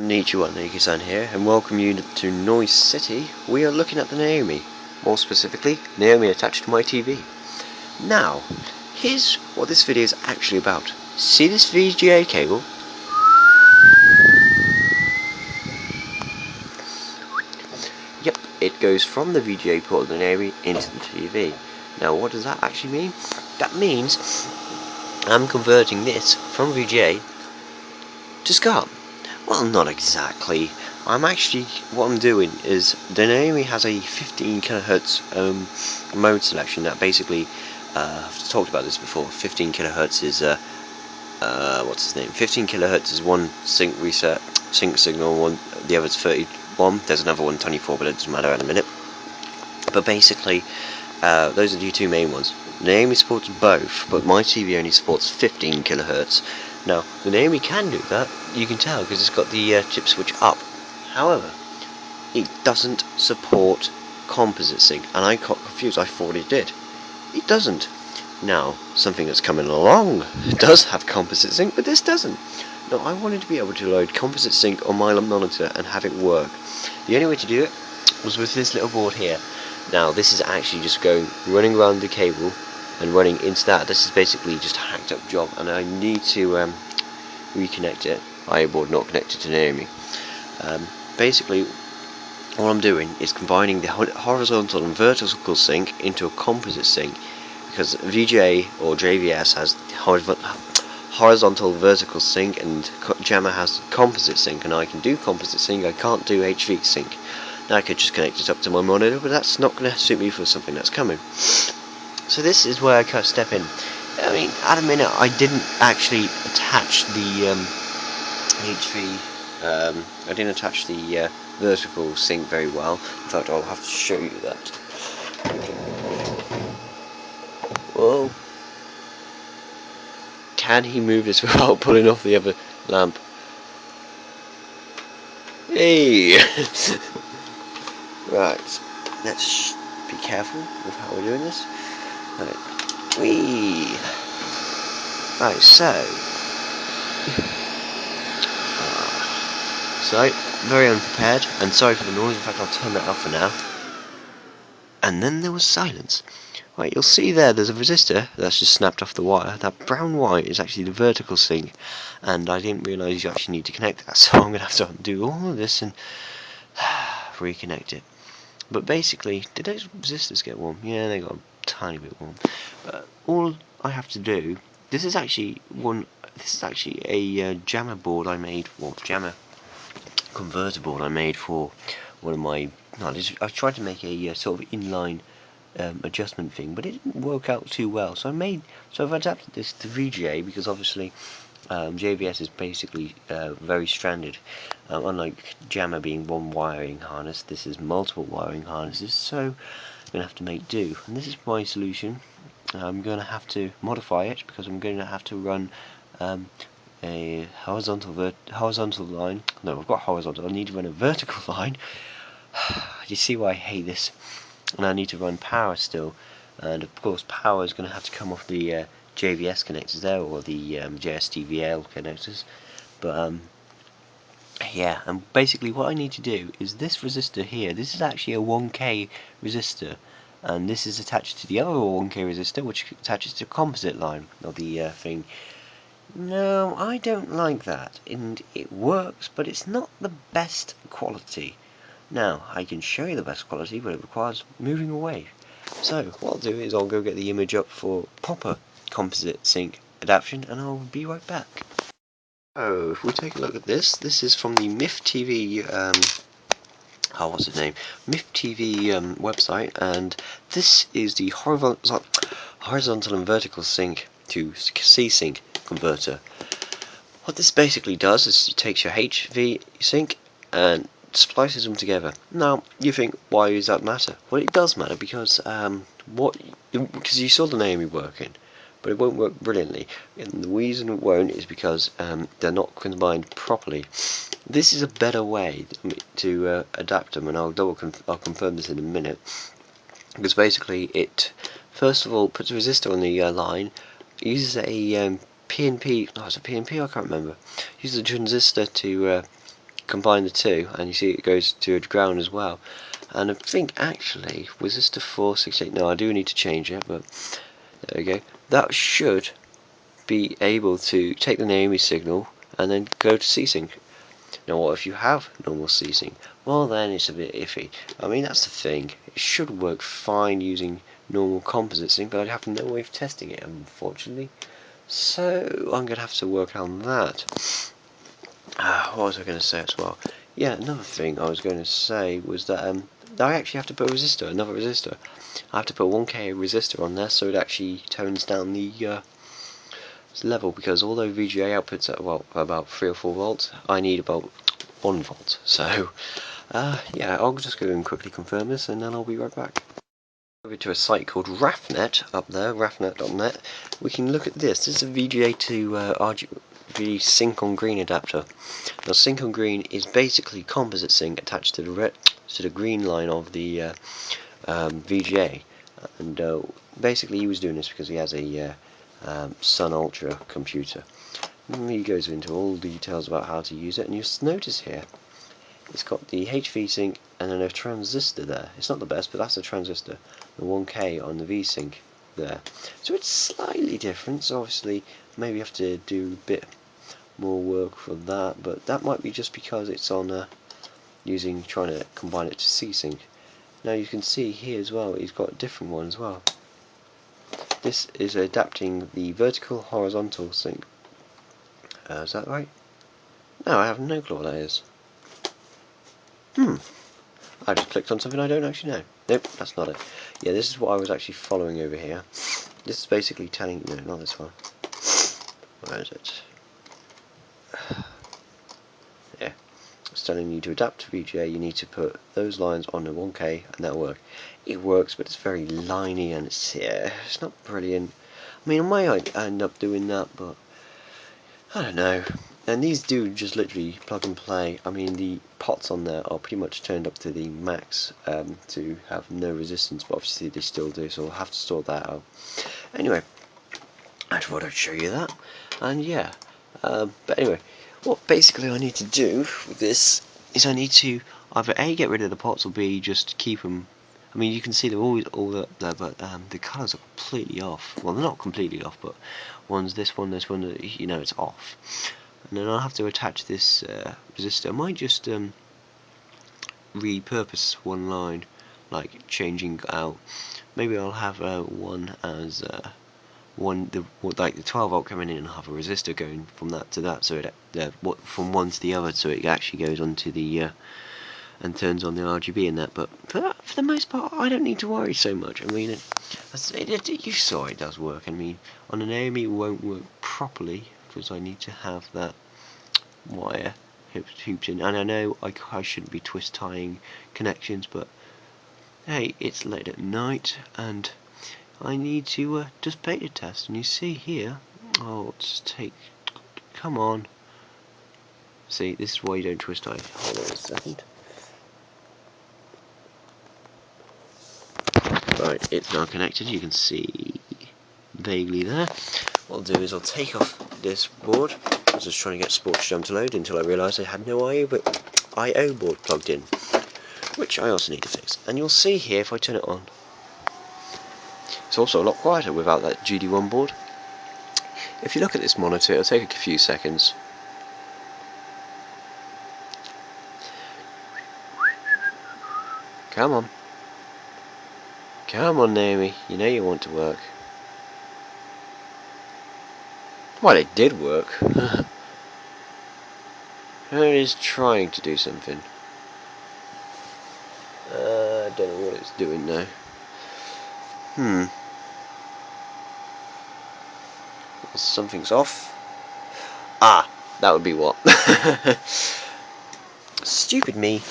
Konnichiwa, Negi-san here, and welcome you to Noise City. We are looking at the Naomi, more specifically, Naomi attached to my TV. Now, here's what this video is actually about. See this VGA cable? Yep, it goes from the VGA port of the Naomi into the TV. Now, what does that actually mean? That means I'm converting this from VGA to SCART. Well, not exactly. What I'm doing is, the Naomi has a 15 kHz mode selection that basically, I've talked about this before. 15 kHz is what's its name? 15 kHz is one sync signal, the other's 31. There's another one, 24, but it doesn't matter in a minute. But basically, those are the two main ones. The Naomi supports both, but my TV only supports 15 kHz. Now, the Naomi can do that, you can tell, because it's got the chip switch up. However, it doesn't support composite sync, and I got confused. I thought it did. It doesn't. Now, something that's coming along does have composite sync, but this doesn't. Now, I wanted to be able to load composite sync on my monitor and have it work. The only way to do it was with this little board here. Now, this is actually just running around the cable and running into that. This is basically just a hacked up job, and I need to reconnect it. I board not connected to Naomi. Basically, what I'm doing is combining the horizontal and vertical sync into a composite sync, because VGA or JVS has horizontal vertical sync and JAMA has composite sync, and I can do composite sync. I can't do HV sync. Now I could just connect it up to my monitor, but that's not going to suit me for something that's coming. So this is where I kind of step in. I mean, at a minute, I didn't actually attach the I didn't attach the vertical sync very well. In fact, I'll have to show you that. Whoa! Can he move this without pulling off the other lamp? Hey! Right, let's be careful with how we're doing this. Right, right, so very unprepared, and sorry for the noise. In fact, I'll turn that off for now. And then there was silence. Right, you'll see there's a resistor that's just snapped off the wire. That brown wire is actually the vertical sync, and I didn't realise you actually need to connect that, so I'm going to have to undo all of this and reconnect it. But basically, did those resistors get warm? Yeah, they got a tiny bit warm. But all I have to do, this is actually a JAMA board I made, or JAMA converter board I made for one of my. I tried to make a sort of inline adjustment thing, but it didn't work out too well. So I've adapted this to VGA, because obviously JVS is basically very stranded. Unlike JAMA being one wiring harness, this is multiple wiring harnesses, so I'm going to have to make do. And this is my solution. I'm going to have to modify it, because I'm going to have to run a horizontal line. No, I've got horizontal. I need to run a vertical line. You see why I hate this? And I need to run power still, and of course power is going to have to come off the JVS connectors there, or the JSTVL connectors. But yeah, and basically what I need to do is this resistor here. This is actually a 1K resistor, and this is attached to the other 1K resistor, which attaches to a composite line of the thing. No, I don't like that, and it works, but it's not the best quality. Now, I can show you the best quality, but it requires moving away. So, what I'll do is I'll go get the image up for proper composite sync adaptation, and I'll be right back. Oh, if we take a look at this, this is from the MIF TV, what's its name? MIF TV website, and this is the horizontal and vertical sync to C-Sync converter. What this basically does is it takes your HV sync and splices them together. Now, you think, why does that matter? Well, it does matter, because you saw the Naomi working, but it won't work brilliantly. And the reason it won't is because they're not combined properly. This is a better way to adapt them, and I'll confirm this in a minute. Because basically, it first of all puts a resistor on the line, uses a PNP. Oh, is it PNP? I can't remember. Uses a transistor to combine the two, and you see it goes to ground as well. And I think actually resistor 468. No, I do need to change it, but there we go. That should be able to take the Naomi signal and then go to C-Sync. Now what if you have normal C-Sync? Well then it's a bit iffy. I mean, that's the thing. It should work fine using normal composite sync, but I'd have no way of testing it, unfortunately. So I'm going to have to work on that. What was I going to say as well? Yeah, another thing I was going to say was that I actually have to put a resistor, another resistor. I have to put a 1K resistor on there so it actually tones down the level, because although VGA outputs at about 3 or 4 volts, I need about 1 volt. So yeah, I'll just go and quickly confirm this, and then I'll be right back. Over to a site called RAFnet up there, rafnet.net. We can look at this. This is a VGA to RGB sync on green adapter. Now, sync on green is basically composite sync attached to the green line of the VGA, and basically he was doing this because he has a Sun Ultra computer. And he goes into all the details about how to use it, and you'll notice here it's got the HV sync and then a transistor there. It's not the best, but that's a transistor. The 1K on the V-Sync there. So it's slightly different, so obviously maybe you have to do a bit more work for that, but that might be just because it's on trying to combine it to C-Sync. Now you can see here as well, he's got a different one as well. This is adapting the vertical horizontal sync. Is that right? No, I have no clue what that is. I just clicked on something I don't actually know. Nope, that's not it. Yeah, this is what I was actually following over here. This is basically telling... no, not this one. Where is it? Yeah. It's telling you to adapt to VGA, you need to put those lines on the 1K and that'll work. It works, but it's very liney and it's not brilliant. I mean, I might end up doing that, but I don't know. And these do just literally plug and play. I mean, the pots on there are pretty much turned up to the max to have no resistance, but obviously they still do, so I'll have to sort that out. Anyway, I just thought I'd show you that. And yeah, but anyway, what basically I need to do with this is I need to either A, get rid of the pots, or B, just keep them. I mean, you can see they're always all up there, but the colours are completely off. Well, they're not completely off, but this one, you know, it's off. And then I'll have to attach this resistor. I might just repurpose one line, like changing out. Maybe I'll have one as like the 12 volt coming in, and have a resistor going from that to that, so it from one to the other, so it actually goes onto the and turns on the RGB in that. But for the most part, I don't need to worry so much. I mean, you saw it does work. I mean, on an Naomi it won't work properly because I need to have that wire hooped in, and I know I shouldn't be twist tying connections, but hey, it's late at night and I need to just beta test. And you see here, come on, see, this is why you don't twist tie. Hold on a second. Right, it's now connected, you can see vaguely there. What I'll do is I'll take off this board. I was just trying to get Sports Jump to load until I realised I had no I/O board plugged in, which I also need to fix. And you'll see here, if I turn it on, it's also a lot quieter without that GD1 board. If you look at this monitor, it'll take a few seconds. Come on. Come on, Naomi, you know you want to work. Well, it did work. It is trying to do something. I don't know what it's doing now. Something's off. Ah, that would be what. Stupid me.